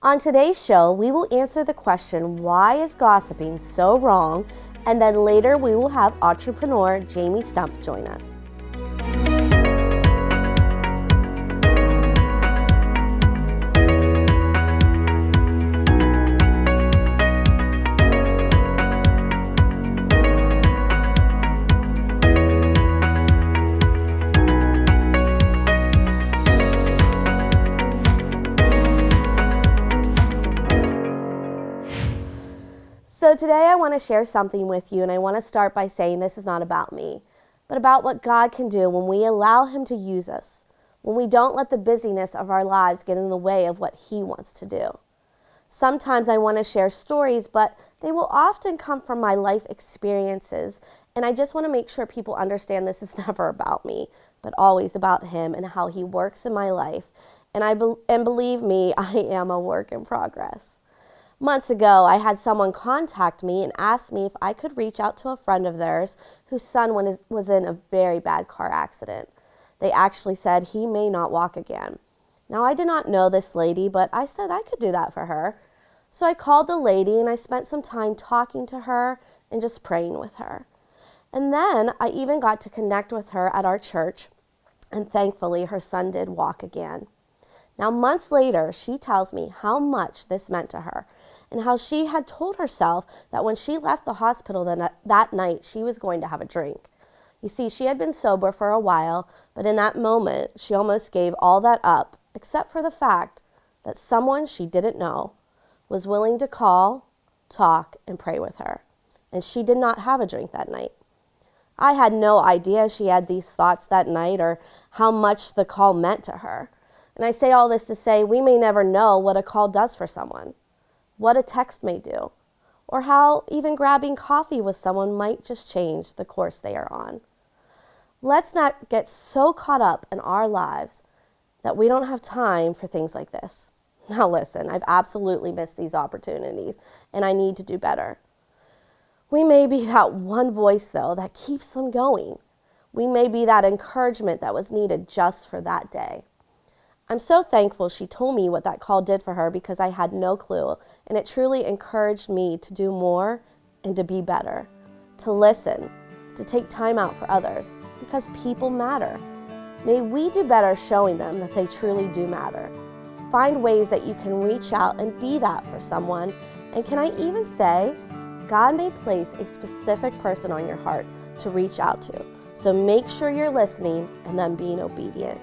On today's show, we will answer the question, why is gossiping so wrong? And then later we will have entrepreneur Jamie Stumph join us. So today I want to share something with you, and I want to start by saying this is not about me, but about what God can do when we allow Him to use us, when we don't let the busyness of our lives get in the way of what He wants to do. Sometimes I want to share stories, but they will often come from my life experiences, and I just want to make sure people understand this is never about me, but always about Him and how He works in my life. And believe me, I am a work in progress. Months ago, I had someone contact me and ask me if I could reach out to a friend of theirs whose son was in a very bad car accident. They actually said he may not walk again. Now, I did not know this lady, but I said I could do that for her. So I called the lady and I spent some time talking to her and just praying with her. And then I even got to connect with her at our church, and thankfully her son did walk again. Now, months later, she tells me how much this meant to her and how she had told herself that when she left the hospital that night, she was going to have a drink. You see, she had been sober for a while, but in that moment, she almost gave all that up, except for the fact that someone she didn't know was willing to call, talk, and pray with her. And she did not have a drink that night. I had no idea she had these thoughts that night or how much the call meant to her. And I say all this to say we may never know what a call does for someone, what a text may do, or how even grabbing coffee with someone might just change the course they are on. Let's not get so caught up in our lives that we don't have time for things like this. Now listen, I've absolutely missed these opportunities, and I need to do better. We may be that one voice, though, that keeps them going. We may be that encouragement that was needed just for that day. I'm so thankful she told me what that call did for her because I had no clue, and it truly encouraged me to do more and to be better, to listen, to take time out for others, because people matter. May we do better showing them that they truly do matter. Find ways that you can reach out and be that for someone, and can I even say, God may place a specific person on your heart to reach out to, so make sure you're listening and then being obedient.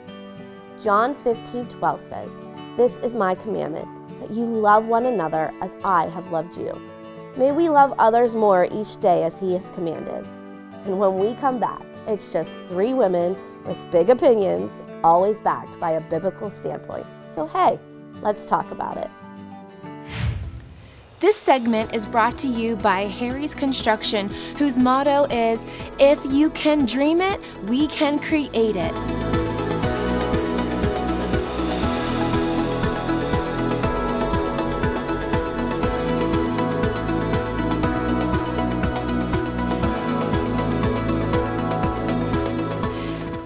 John 15:12 says, "This is my commandment, that you love one another as I have loved you." May we love others more each day as He has commanded. And when we come back, it's just three women with big opinions, always backed by a biblical standpoint. So hey, let's talk about it. This segment is brought to you by Harry's Construction, whose motto is, "If you can dream it, we can create it."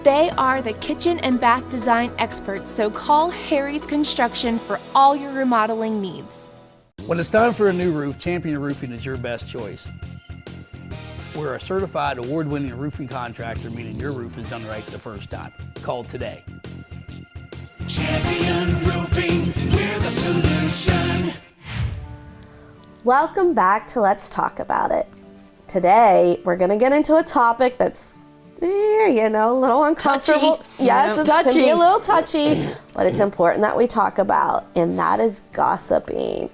They are the kitchen and bath design experts, so call Harry's Construction for all your remodeling needs. When it's time for a new roof, Champion Roofing is your best choice. We're a certified award-winning roofing contractor, meaning your roof is done right the first time. Call today. Champion Roofing, we're the solution. Welcome back to Let's Talk About It. Today, we're going to get into a topic that's a little uncomfortable. Touchy. Yes, Yeah. it can Touchy. be a little touchy, but it's important that we talk about, and that is gossiping.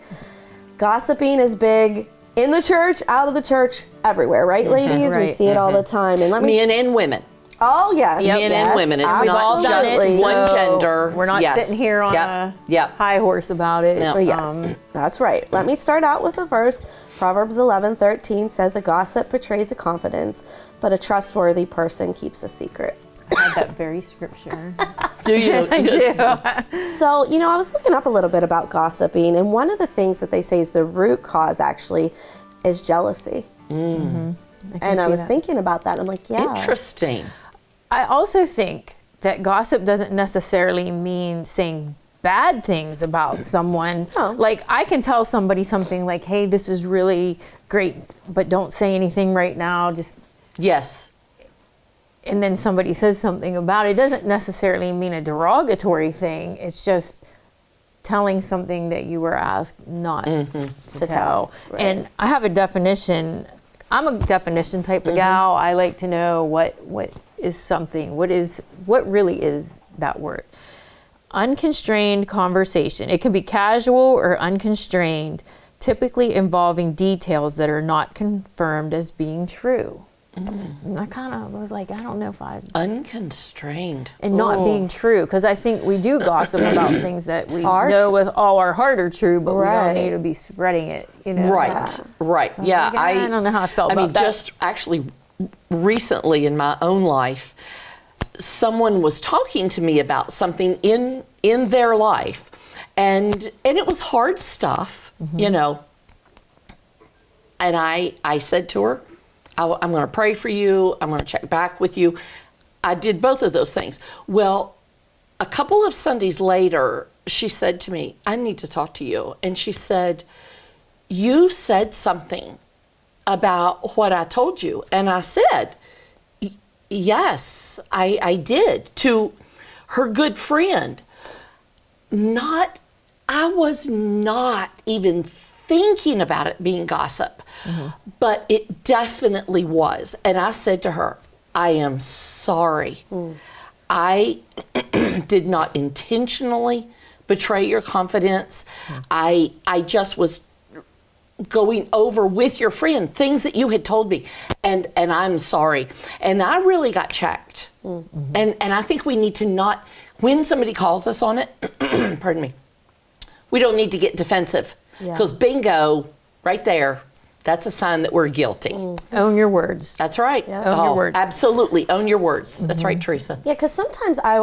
Gossiping is big in the church, out of the church, everywhere, right, ladies? We Right. see it all the time. And let me. Men and women. Oh yes, Men and women. It's absolutely. not just one gender. We're not Yes. sitting here on Yep. a Yep. high horse about it. No. Yes, that's right. Let me start out with the verse. Proverbs 11:13 says, "A gossip betrays a confidence, but a trustworthy person keeps a secret." I had that very scripture. Do you? I do. So, I was looking up a little bit about gossiping, and one of the things that they say is the root cause actually is jealousy. I was thinking about that, and I'm like, yeah. Interesting. I also think that gossip doesn't necessarily mean saying bad things about someone. Oh. Like I can tell somebody something like, hey, this is really great, but don't say anything right now. Just, Yes. and then somebody says something about it. It doesn't necessarily mean a derogatory thing. It's just telling something that you were asked not to tell. Right. And I have a definition. I'm a definition type of gal. I like to know what is something. What really is that word? Unconstrained conversation. It can be casual or unconstrained, typically involving details that are not confirmed as being true. And I kind of was like, I don't know if Unconstrained. and not being true, because I think we do gossip about things that we Are know with all our heart are true, but we Right. don't need to be spreading it, you know. Right. Right. So I was Yeah. like, I don't know how I felt I about mean, that. just actually recently in my own life, someone was talking to me about something in their life, and it was hard stuff, you know. And I said to her, I'm going to pray for you. I'm going to check back with you. I did both of those things. Well, a couple of Sundays later, she said to me, I need to talk to you. And she said, you said something about what I told you. And I said, yes, I did, to her good friend. I was not even thinking about it being gossip, but it definitely was. And I said to her, I am sorry. I did not intentionally betray your confidence. I just was going over with your friend things that you had told me, and I'm sorry. And I really got checked. And I think we need to not, when somebody calls us on it, pardon me, we don't need to get defensive, because bingo, right there, that's a sign that we're guilty. Own your words. That's right. Own your words. Absolutely, own your words. That's right, Teresa. Yeah, because sometimes I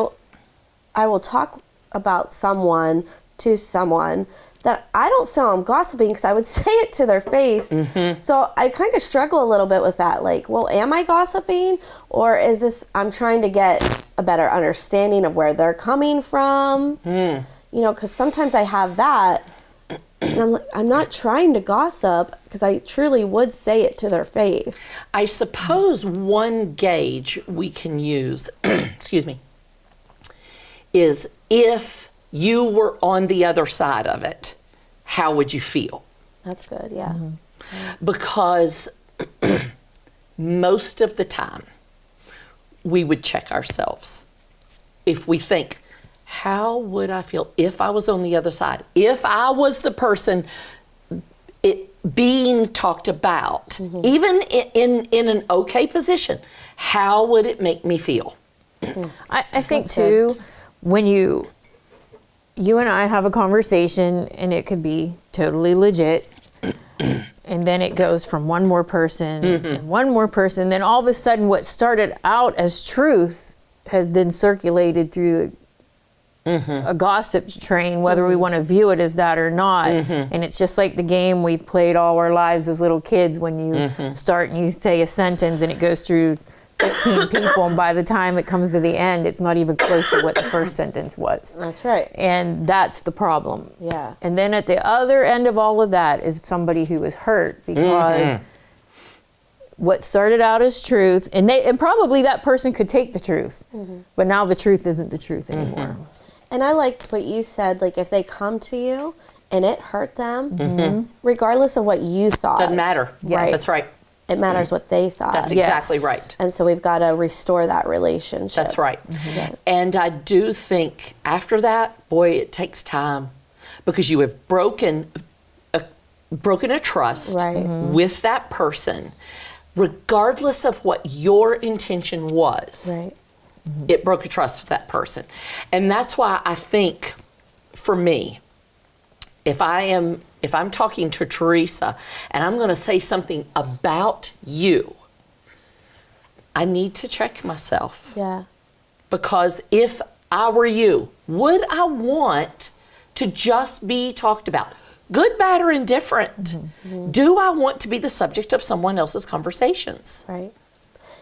will talk about someone to someone that I don't feel I'm gossiping, because I would say it to their face. So I kind of struggle a little bit with that. Like, well, am I gossiping, or is this I'm trying to get a better understanding of where they're coming from? You know, because sometimes I have that, and I'm like, I'm not trying to gossip, because I truly would say it to their face. I suppose one gauge we can use, excuse me, is if you were on the other side of it, how would you feel? That's good, yeah. Because most of the time, we would check ourselves. If we think, how would I feel if I was on the other side? If I was the person being talked about, even in an okay position, how would it make me feel? I think too, when you and I have a conversation and it could be totally legit, and then it goes from one more person and one more person, then all of a sudden what started out as truth has been circulated through a gossip train, whether we want to view it as that or not. And it's just like the game we've played all our lives as little kids, when you start and you say a sentence and it goes through 15 people, and by the time it comes to the end, it's not even close to what the first sentence was. That's right. And that's the problem. Yeah. And then at the other end of all of that is somebody who is hurt because what started out as truth, and probably that person could take the truth, but now the truth isn't the truth anymore. And I liked what you said, like if they come to you and it hurt them, regardless of what you thought. Doesn't matter. Right. That's right. It matters what they thought. That's exactly right. And so we've got to restore that relationship. That's right. And I do think after that, boy, it takes time, because you have broken a trust with that person, regardless of what your intention was. Right. It broke a trust with that person. And that's why I think, for me, if I'm talking to Teresa and I'm going to say something about you, I need to check myself. Yeah. Because if I were you, would I want to just be talked about? Good, bad, or indifferent? Do I want to be the subject of someone else's conversations? Right.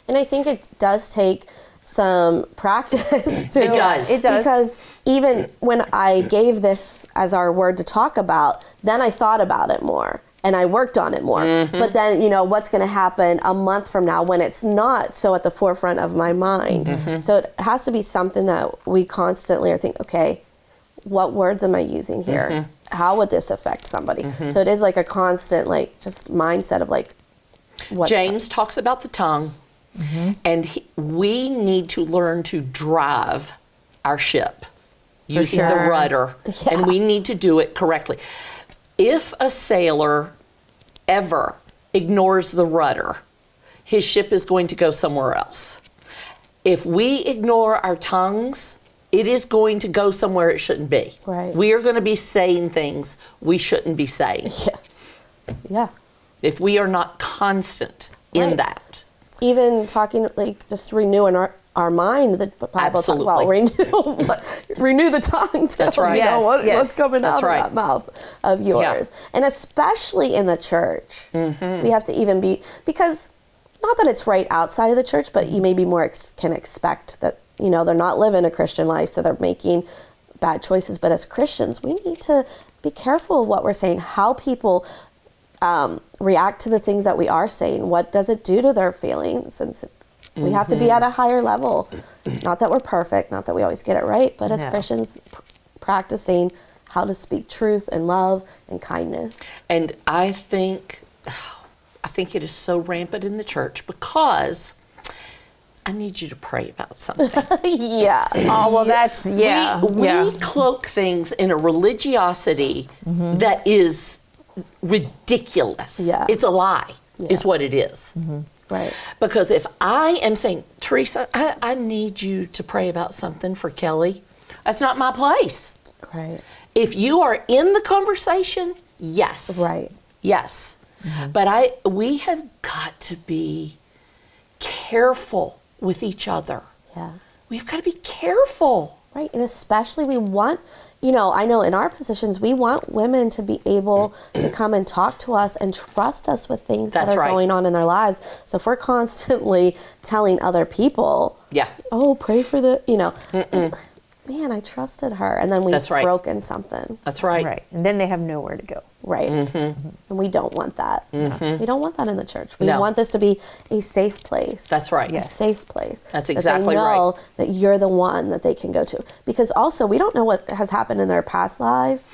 And I think it does take some practice to It does. It does. Because even when I gave this as our word to talk about, then I thought about it more and I worked on it more. But then, you know, what's going to happen a month from now when it's not so at the forefront of my mind? So it has to be something that we constantly are thinking, okay, what words am I using here? How would this affect somebody? So it is like a constant, like, just mindset of like, what's James talks about the tongue, and we need to learn to drive our ship using the sure. rudder, and we need to do it correctly. If a sailor ever ignores the rudder, his ship is going to go somewhere else. If we ignore our tongues, it is going to go somewhere it shouldn't be. Right. We are going to be saying things we shouldn't be saying Yeah. if we are not constant in Right. that. Even talking, like, just renewing our mind. The Bible talks about renew the tongue. That's right. You know, Yes, yes. what's coming That's out right. of that mouth of yours. And especially in the church, we have to even be, because not that it's right outside of the church, but you maybe more can expect that, you know, they're not living a Christian life, so they're making bad choices. But as Christians, we need to be careful of what we're saying, how people react to the things that we are saying. What does it do to their feelings? And we have to be at a higher level. Not that we're perfect, not that we always get it right, but as No. Christians, practicing how to speak truth and love and kindness. And I think it is so rampant in the church because I need you to pray about something. Yeah. Oh, well, that's, yeah. We cloak things in a religiosity that is ridiculous. Yeah. It's a lie, is what it is. Right. Because if I am saying, Teresa, I need you to pray about something for Kelly, that's not my place. Right. If you are in the conversation, yes. Right. Yes. But we have got to be careful with each other. Yeah. We've got to be careful. Right. And especially we want, you know, I know in our positions, we want women to be able to come and talk to us and trust us with things that That's are right. going on in their lives. So if we're constantly telling other people, Yeah. oh, pray for the, you know, man, I trusted her. And then we've That's right. broken something. That's right. Right. And then they have nowhere to go. Right. And we don't want that. We don't want that in the church. We No. want this to be a safe place. That's right. A safe place. That's exactly that they know right. that you're the one that they can go to. Because also, we don't know what has happened in their past lives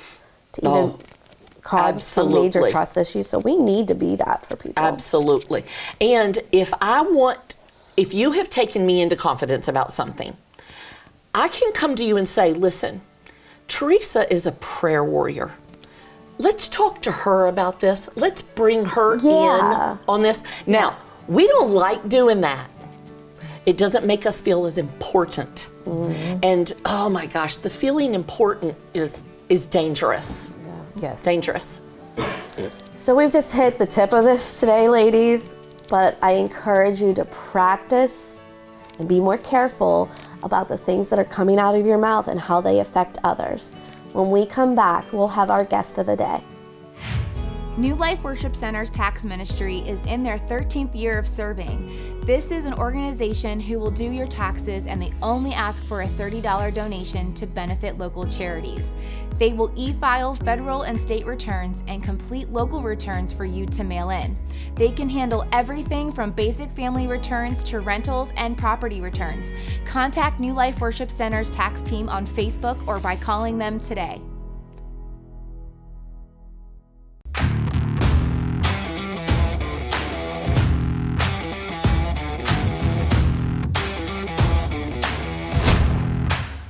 to even cause some major absolutely. trust issues. So we need to be that for people. Absolutely. And if you have taken me into confidence about something, I can come to you and say, listen, Teresa is a prayer warrior. Let's talk to her about this. Let's bring her in on this. Now, we don't like doing that. It doesn't make us feel as important. And oh my gosh, the feeling important is dangerous. Yes. Dangerous. So we've just hit the tip of this today, ladies. But I encourage you to practice and be more careful about the things that are coming out of your mouth and how they affect others. When we come back, we'll have our guest of the day. New Life Worship Center's tax ministry is in their 13th year of serving. This is an organization who will do your taxes, and they only ask for a $30 donation to benefit local charities. They will e-file federal and state returns and complete local returns for you to mail in. They can handle everything from basic family returns to rentals and property returns. Contact New Life Worship Center's tax team on Facebook or by calling them today.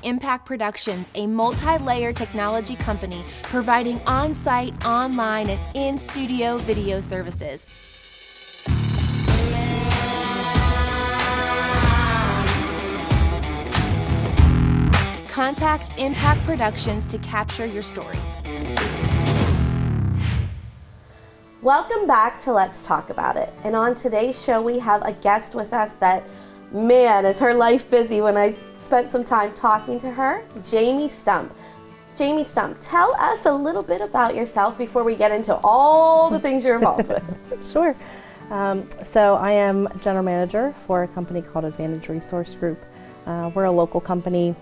Impact Productions, a multi-layer technology company providing on-site, online, and in-studio video services. Contact Impact Productions to capture your story. Welcome back to Let's Talk About It. And on today's show, we have a guest with us that, man, is her life busy. When I spent some time talking to her, Jamie Stumph. Jamie Stumph, tell us a little bit about yourself before we get into all the things you're involved with. Sure. So I am general manager for a company called Advantage Resource Group. We're a local company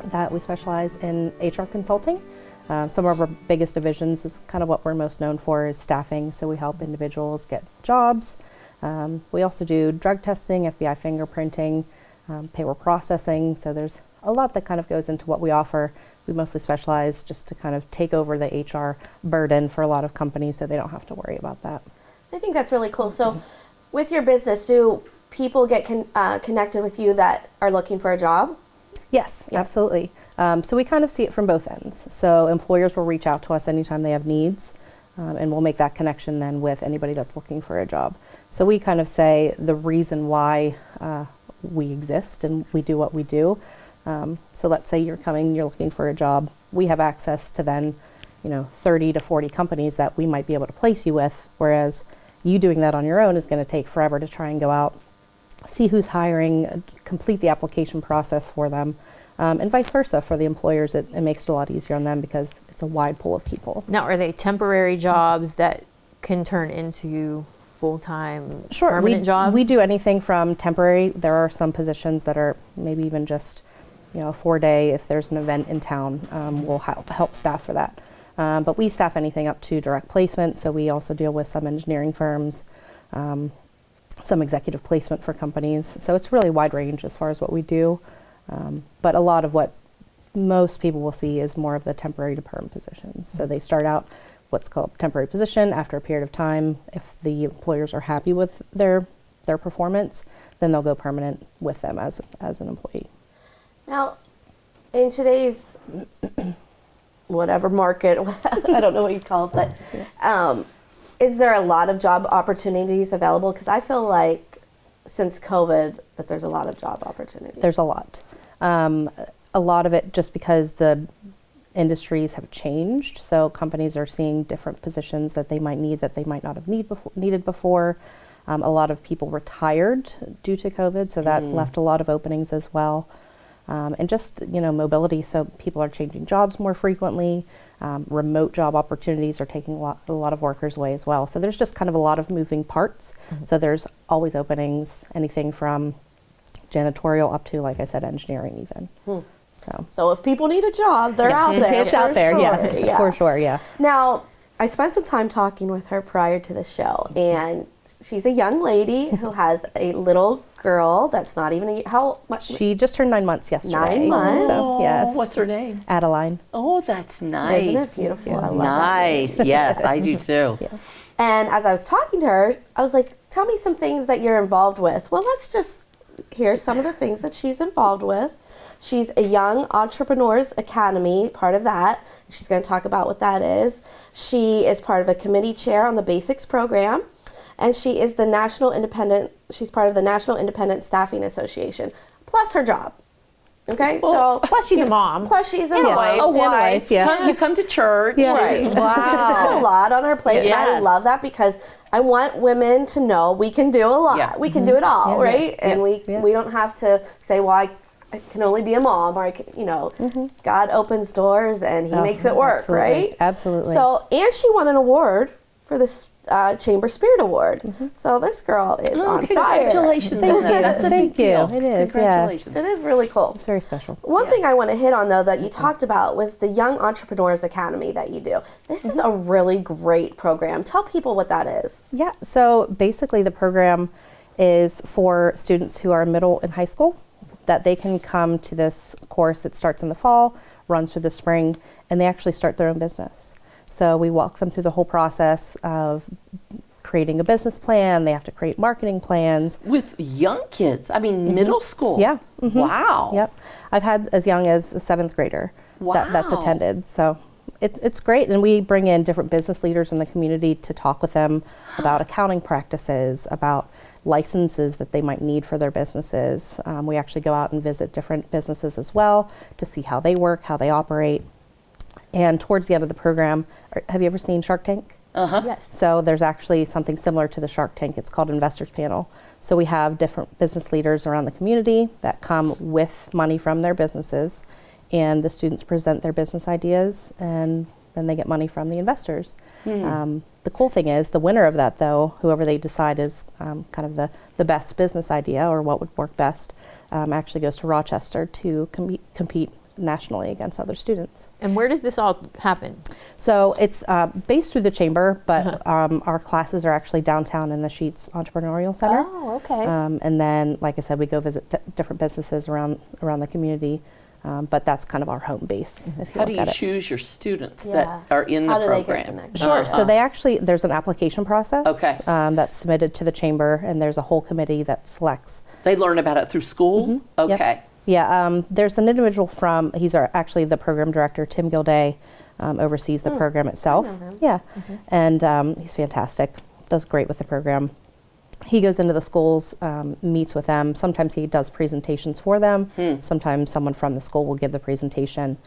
that we specialize in HR consulting. Some of our biggest divisions is kind of what we're most known for is staffing. So we help individuals get jobs. We also do drug testing, FBI fingerprinting, payroll processing. So there's a lot that kind of goes into what we offer. We mostly specialize just to kind of take over the HR burden for a lot of companies so they don't have to worry about that. I think that's really cool. So with your business, do people get connected with you that are looking for a job? Yes, absolutely. So we kind of see it from both ends. So employers will reach out to us anytime they have needs, and we'll make that connection then with anybody that's looking for a job. So we kind of say the reason why we exist and we do what we do. So let's say you're looking for a job. We have access to then, 30 to 40 companies that we might be able to place you with, whereas you doing that on your own is going to take forever to try and go out, see who's hiring, complete the application process for them, and vice versa for the employers. It makes it a lot easier on them because it's a wide pool of people. Now, are they temporary jobs that can turn into full-time permanent jobs? We do anything from temporary. There are some positions that are maybe even just, a 4-day. If there's an event in town, we'll help staff for that. But we staff anything up to direct placement. So we also deal with some engineering firms, some executive placement for companies. So it's really a wide range as far as what we do. But a lot of what most people will see is more of the temporary to perm positions. So they start out what's called temporary position. After a period of time, if the employers are happy with their performance, then they'll go permanent with them as an employee. Now, in today's whatever market, I don't know what you call it, but is there a lot of job opportunities available? Because I feel like since COVID that there's a lot of job opportunities. There's a lot. A lot of it just because the industries have changed. So companies are seeing different positions that they might need that they might not have needed before. A lot of people retired due to COVID, so that left a lot of openings as well. And just, mobility, so people are changing jobs more frequently. Remote job opportunities are taking a lot of workers away as well. So there's just kind of a lot of moving parts. So there's always openings, anything from janitorial up to, like I said, engineering even. So if people need a job, they're out there. It's out there, yes, for sure, yeah. Now, I spent some time talking with her prior to the show, and she's a young lady who has a little girl that's not even how much? She just turned 9 months yesterday. 9 months? So, yes. What's her name? Adeline. Oh, that's nice. Isn't it beautiful? I love Nice. Yes, I do too. Yeah. And as I was talking to her, I was like, tell me some things that you're involved with. Well, let's just hear some of the things that she's involved with. She's a Young Entrepreneurs Academy, part of that. She's going to talk about what that is. She is part of a committee chair on the Basics program. And she is she's part of the National Independent Staffing Association, plus her job. Okay, Well, plus she's a mom. Plus she's a mom. A wife. yeah. You come to church. Yeah. Right. Wow. She's got a lot on her plate. And I Yes. love that because I want women to know we can do a lot. Yeah. We can do it all, Yeah, right? yes, And yes, we don't have to say, well, I can only be a mom, or I can, God opens doors and He makes it work, absolutely. right? Absolutely. So, and she won an award for this Chamber Spirit Award. So this girl is on fire. Congratulations. Thank you. That's a Thank big deal. you. It is, Congratulations. It is really cool. It's very special. One thing I want to hit on, though, that you talked about was the Young Entrepreneurs Academy that you do. This is a really great program. Tell people what that is. Yeah, so basically the program is for students who are middle and high school, that they can come to this course. It starts in the fall, runs through the spring, and they actually start their own business. So we walk them through the whole process of creating a business plan. They have to create marketing plans. With young kids. I mean, middle school. Yeah. Wow. Yep. I've had as young as a 7th grader that's Wow. attended. So it's great. And we bring in different business leaders in the community to talk with them about accounting practices, about licenses that they might need for their businesses. We actually go out and visit different businesses as well to see how they work, how they operate. And towards the end of the program, have you ever seen Shark Tank? Yes. So there's actually something similar to the Shark Tank. It's called Investors Panel. So we have different business leaders around the community that come with money from their businesses, and the students present their business ideas, and then they get money from the investors. The cool thing is, the winner of that, though, whoever they decide is kind of the best business idea or what would work best, actually goes to Rochester to compete nationally against other students. And where does this all happen? So it's based through the chamber, but our classes are actually downtown in the Sheets Entrepreneurial Center. Oh, okay. And then, like I said, we go visit different businesses around the community. But that's kind of our home base. If you How do look you at it. choose your students that are in How the do they get program? connected? Sure. So they actually, there's an application process Okay. That's submitted to the chamber, and there's a whole committee that selects. They learn about it through school? Yep. Okay. Yeah, there's an individual from, he's actually the program director, Tim Gilday, oversees the program itself. Yeah, and he's fantastic, does great with the program. He goes into the schools, meets with them. Sometimes he does presentations for them. Sometimes someone from the school will give the presentation.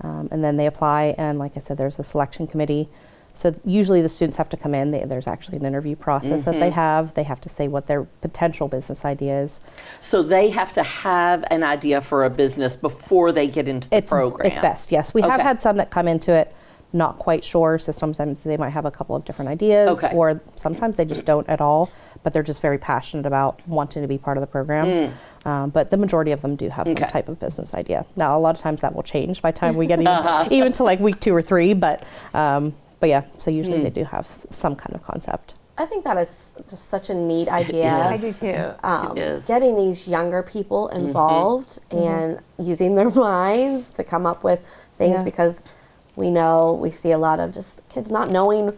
And then they apply, and like I said, there's a selection committee. So usually the students have to come in. There's actually an interview process that they have. They have to say what their potential business idea is. So they have to have an idea for a business before they get into the program? It's best, yes. We have Okay. had some that come into it not quite sure, so sometimes they might have a couple of different ideas, Okay. or sometimes they just don't at all, but they're just very passionate about wanting to be part of the program. But the majority of them do have some Okay. type of business idea. Now, a lot of times that will change by the time we get even to like week 2 or 3, but yeah, so usually they do have some kind of concept. I think that is just such a neat idea. I do too. It is. Getting these younger people involved and using their minds to come up with things, because we see a lot of just kids not knowing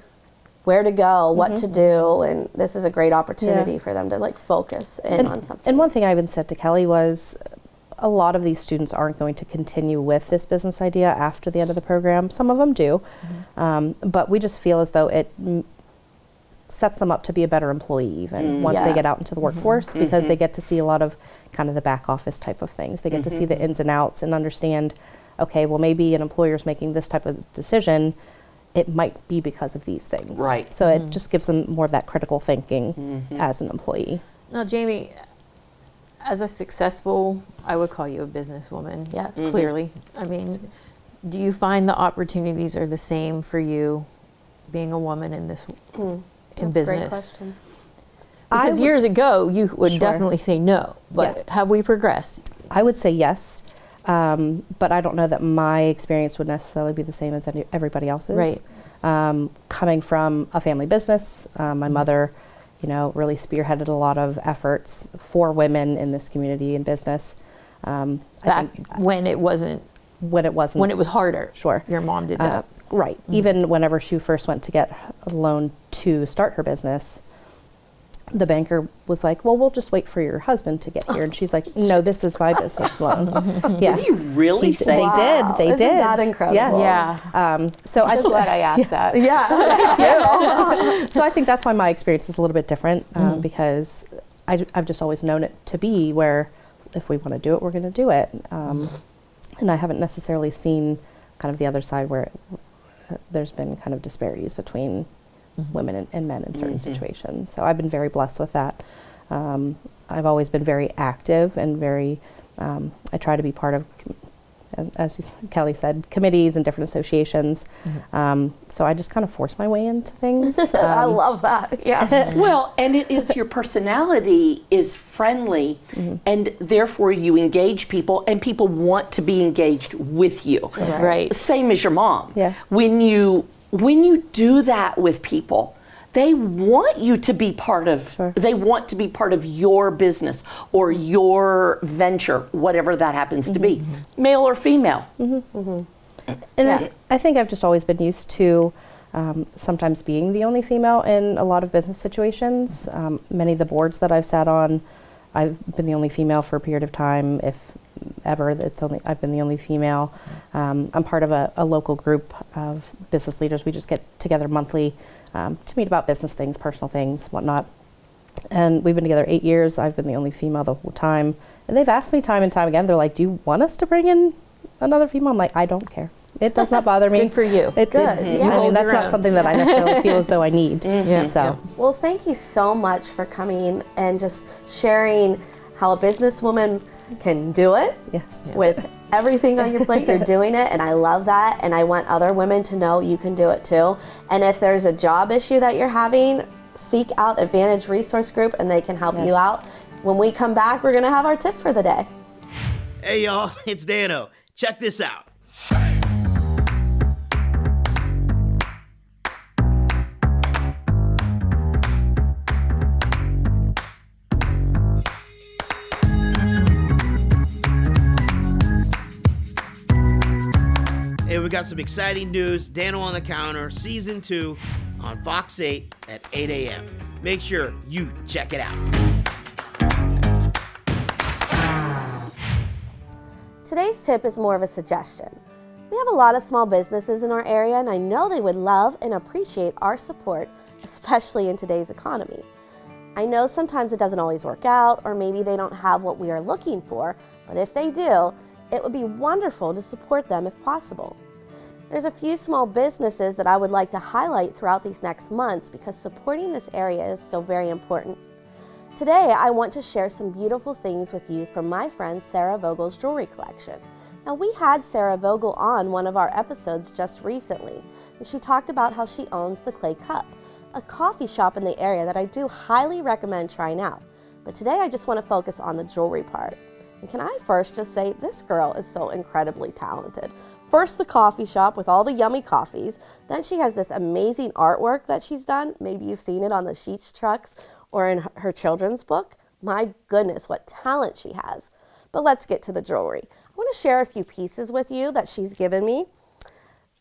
where to go, what to do, and this is a great opportunity for them to like focus in on something. And one thing I even said to Kelly was, a lot of these students aren't going to continue with this business idea after the end of the program. Some of them do, but we just feel as though it sets them up to be a better employee even once they get out into the workforce, because they get to see a lot of kind of the back office type of things. They get to see the ins and outs and understand, okay, well, maybe an employer's making this type of decision. It might be because of these things. Right. So it just gives them more of that critical thinking as an employee. Now, Jamie, as a successful, I would call you a businesswoman. Yes. Clearly. I mean, do you find the opportunities are the same for you being a woman in this in That's a great business? question. Because years ago, you would Sure. definitely say no. But have we progressed? I would say yes, but I don't know that my experience would necessarily be the same as everybody else's. Right. Coming from a family business, my mother, really spearheaded a lot of efforts for women in this community and business. Back when it wasn't, When it wasn't. when it was harder. Sure. Your mom did that. Right. Even whenever she first went to get a loan to start her business, the banker was like, well, we'll just wait for your husband to get here. And she's like, no, this is my business loan. Yeah. Did you really say They that? did. They Isn't did. that incredible? Yes. Yeah. So I'm so glad I asked that. So I think that's why my experience is a little bit different, because I've just always known it to be where if we want to do it, we're going to do it. And I haven't necessarily seen kind of the other side where there's been kind of disparities between women and men in certain situations. So I've been very blessed with that. I've always been very active and very, I try to be part of, as Kelly said, committees and different associations. So I just kind of force my way into things. I love that. Yeah. Well, and it is your personality is friendly, and therefore you engage people, and people want to be engaged with you. Right. Same as your mom. Yeah. When you do that with people, they want you to be part of. Sure. They want to be part of your business or your venture, whatever that happens to be, male or female. And I think I've just always been used to sometimes being the only female in a lot of business situations. Many of the boards that I've sat on, I've been the only female for a period of time. If ever, I've been the only female. I'm part of a local group of business leaders. We just get together monthly to meet about business things, personal things, whatnot. And we've been together 8 years. I've been the only female the whole time. And they've asked me time and time again, they're like, do you want us to bring in another female? I'm like, I don't care. It does not bother me. Good for you. Good. I Yeah. mean, that's your not own. something that I necessarily feel as though I need. So, Well, thank you so much for coming and just sharing how a businesswoman can do it. Yes. With everything on your plate, you're doing it, and I love that, and I want other women to know you can do it too. And if there's a job issue that you're having, seek out Advantage Resource Group and they can help you out. When we come back, we're gonna have our tip for the day. Hey y'all, it's Dano. Check this out. Hey, we got some exciting news. Dano on the Counter, Season 2 on Fox 8 at 8 a.m. Make sure you check it out. Today's tip is more of a suggestion. We have a lot of small businesses in our area, and I know they would love and appreciate our support, especially in today's economy. I know sometimes it doesn't always work out, or maybe they don't have what we are looking for, but if they do, it would be wonderful to support them if possible. There's a few small businesses that I would like to highlight throughout these next months because supporting this area is so very important. Today, I want to share some beautiful things with you from my friend Sarah Vogel's jewelry collection. Now, we had Sarah Vogel on one of our episodes just recently, and she talked about how she owns the Clay Cup, a coffee shop in the area that I do highly recommend trying out. But today, I just want to focus on the jewelry part. And can I first just say, this girl is so incredibly talented. First, the coffee shop with all the yummy coffees. Then she has this amazing artwork that she's done. Maybe you've seen it on the Sheets trucks or in her children's book. My goodness, what talent she has. But let's get to the jewelry. I want to share a few pieces with you that she's given me.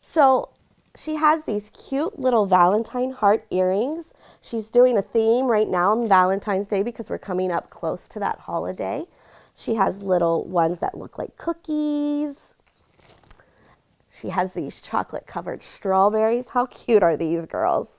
So she has these cute little Valentine heart earrings. She's doing a theme right now on Valentine's Day because we're coming up close to that holiday. She has little ones that look like cookies. She has these chocolate covered strawberries. How cute are these girls?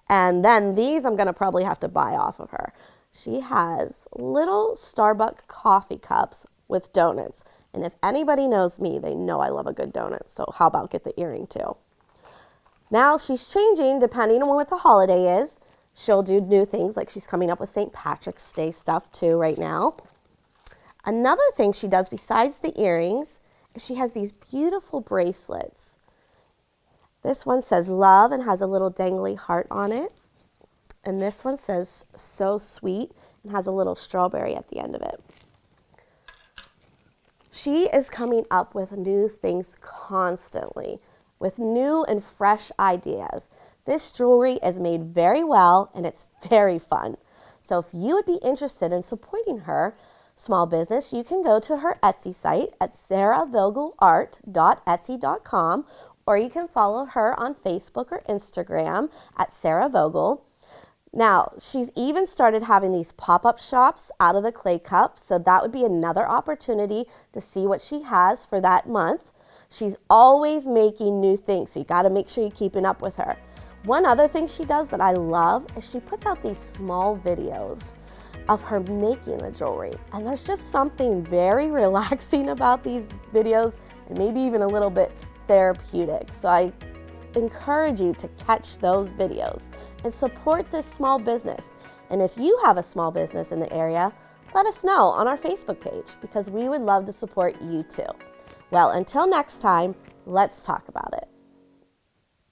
And then these I'm gonna probably have to buy off of her. She has little Starbucks coffee cups with donuts. And if anybody knows me, they know I love a good donut. So how about get the earring too? Now she's changing depending on what the holiday is. She'll do new things like she's coming up with St. Patrick's Day stuff too right now. Another thing she does besides the earrings is she has these beautiful bracelets. This one says love and has a little dangly heart on it. And this one says so sweet and has a little strawberry at the end of it. She is coming up with new things constantly, with new and fresh ideas. This jewelry is made very well and it's very fun. So if you would be interested in supporting her small business, you can go to her Etsy site at sarahvogelart.etsy.com, or you can follow her on Facebook or Instagram at Sarah Vogel. Now, she's even started having these pop-up shops out of the clay cup, so that would be another opportunity to see what she has for that month. She's always making new things, so you got to make sure you're keeping up with her. One other thing she does that I love is she puts out these small videos of her making the jewelry. And there's just something very relaxing about these videos and maybe even a little bit therapeutic. So I encourage you to catch those videos and support this small business. And if you have a small business in the area, let us know on our Facebook page because we would love to support you too. Well, until next time, let's talk about it.